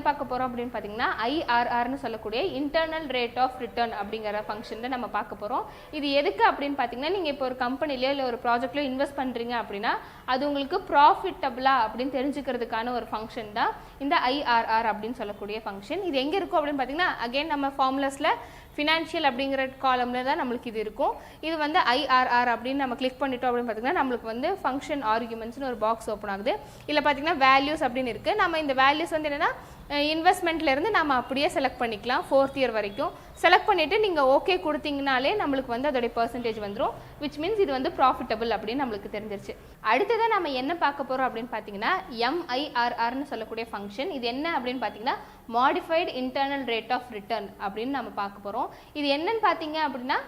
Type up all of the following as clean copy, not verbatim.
பார்க்க போகிறோம் அப்படின்னு பார்த்தீங்கன்னா ஐஆர்ஆர்னு சொல்லக்கூடிய இன்டர்னல் ரேட் ஆஃப் ரிட்டர்ன் அப்படிங்கிற ஃபங்க்ஷன் நம்ம பார்க்க போகிறோம். இது எதுக்கு அப்படின்னு பார்த்தீங்கன்னா, நீங்கள் இப்போ ஒரு கம்பெனிலையோ இல்லை ஒரு ப்ராஜெக்ட்லையோ இன்வெஸ்ட் பண்ணுறீங்க அப்படின்னா அது உங்களுக்கு ப்ராஃபிட்டபிளா அப்படின்னு தெரிஞ்சுக்கிறதுக்கான ஒரு ஃபங்க்ஷன் தான் இந்த ஐஆர்ஆர் அப்படின்னு சொல்லக்கூடிய ஃபங்க்ஷன். இது எங்கே இருக்கும் அப்படின்னு பார்த்தீங்கன்னா, அகைன் நம்ம ஃபார்முலாஸில் ஃபினான்ஷியல் அப்படிங்கிற காலமில் தான் நம்மளுக்கு இது இருக்கும். இது வந்து ஐஆர்ஆர் அப்படின்னு நம்ம கிளிக் பண்ணிட்டோம் அப்படின்னு பார்த்தீங்கன்னா நம்மளுக்கு வந்து ஃபங்க்ஷன் ஆர்குமெண்ட்ஸ்னு ஒரு பாக்ஸ் ஓப்பன் ஆகுது. இதில் பார்த்தீங்கன்னா வேல்யூஸ் அப்படின்னு இருக்குது. நம்ம இந்த வேல்யூஸ் வந்து என்னென்னா இன்வெஸ்ட்மெண்ட்லேருந்து நம்ம அப்படியே செலக்ட் பண்ணிக்கலாம் 4th இயர் வரைக்கும். செலக்ட் பண்ணிவிட்டு நீங்கள் ஓகே கொடுத்தீங்கனாலே நம்மளுக்கு வந்து அதோடைய பர்சன்டேஜ் வந்துடும். விச் மீன்ஸ் இது வந்து ப்ராஃபிட்டபிள் அப்படின்னு நம்மளுக்கு தெரிஞ்சிருச்சு. அடுத்ததான் நம்ம என்ன பார்க்க போகிறோம் அப்படின்னு பார்த்தீங்கன்னா MIRRனு சொல்லக்கூடிய ஃபங்க்ஷன். இது என்ன அப்படின்னு பார்த்தீங்கன்னா modified internal rate of return அப்படின்னு நம்ம பார்க்க போகிறோம். இது என்னன்னு பார்த்தீங்க அப்படின்னா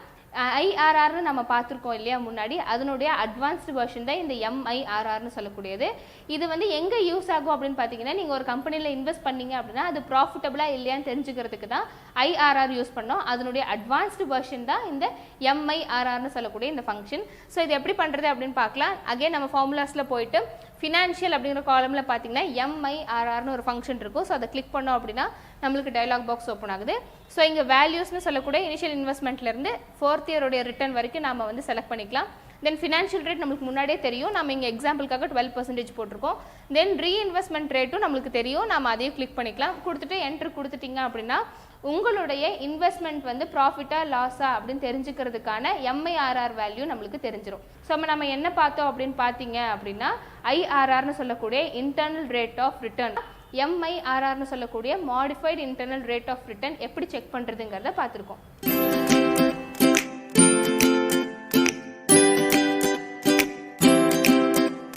ஐஆர்ஆர்னு நம்ம பார்த்துருக்கோம் இல்லையா முன்னாடி, அதனுடைய அட்வான்ஸ்டு வெர்ஷன் தான் இந்த MIRRனு சொல்லக்கூடியது. இது வந்து எங்கே யூஸ் ஆகும் அப்படின்னு பார்த்தீங்கன்னா, நீங்கள் ஒரு கம்பெனியில் இன்வெஸ்ட் பண்ணீங்க அப்படின்னா அது ப்ராஃபிட்டபிளாக இல்லையான்னு தெரிஞ்சுக்கிறதுக்கு தான் ஐஆர்ஆர் யூஸ் பண்ணோம். அதனுடைய அட்வான்ஸ்டு வெர்ஷன் தான் இந்த MIRRனு சொல்லக்கூடிய இந்த ஃபங்க்ஷன். ஸோ இது எப்படி பண்ணுறது அப்படின்னு பார்க்கலாம். அகைன் நம்ம ஃபார்முலாஸில் போயிட்டு ஃபினான்ஷியல் அப்படிங்கிற காலமில் பார்த்தீங்கன்னா MIRRனு ஒரு ஃபங்க்ஷன் இருக்கும். ஸோ அதை கிளிக் பண்ணோம் அப்படின்னா நம்மளுக்கு டயலாக் பாக்ஸ் ஓப்பன் ஆகுது. ஸோ இங்கே வேல்யூஸ்னு சொல்லக்கூடிய இனிஷியல் இன்வெஸ்ட்மெண்ட்லேருந்து 4th இயருடைய ரிட்டர்ன் வரைக்கும் நம்ம வந்து செலக்ட் பண்ணிக்கலாம். தென் ஃபினான்ஷியல் ரேட் நம்மளுக்கு முன்னாடியே தெரியும். நம்ம இங்கே எக்ஸாம்பிளுக்காக 12% போட்டிருக்கோம். தென் ரீஇன்வெஸ்ட்மெண்ட் ரேட்டும் நம்மளுக்கு தெரியும். நம்ம அதையும் கிளிக் பண்ணிக்கலாம். கொடுத்துட்டு என்ட்ரு கொடுத்துட்டிங்க அப்படின்னா உங்களுடைய இன்வெஸ்ட்மெண்ட் வந்து ப்ராஃபிட்டா லாஸா அப்படின்னு தெரிஞ்சுக்கிறதுக்கான MIRR வேல்யூ நம்மளுக்கு தெரிஞ்சிடும். ஸோ நம்ம என்ன பார்த்தோம் அப்படின்னு பார்த்தீங்க அப்படின்னா ஐஆர்ஆர்னு சொல்லக்கூடிய இன்டர்னல் ரேட் ஆஃப் ரிட்டர்ன், MIRRனு சொல்லக்கூடிய modified internal rate of return எப்படி செக் பண்ணுறதுங்கிறத பார்த்துருக்கோம்.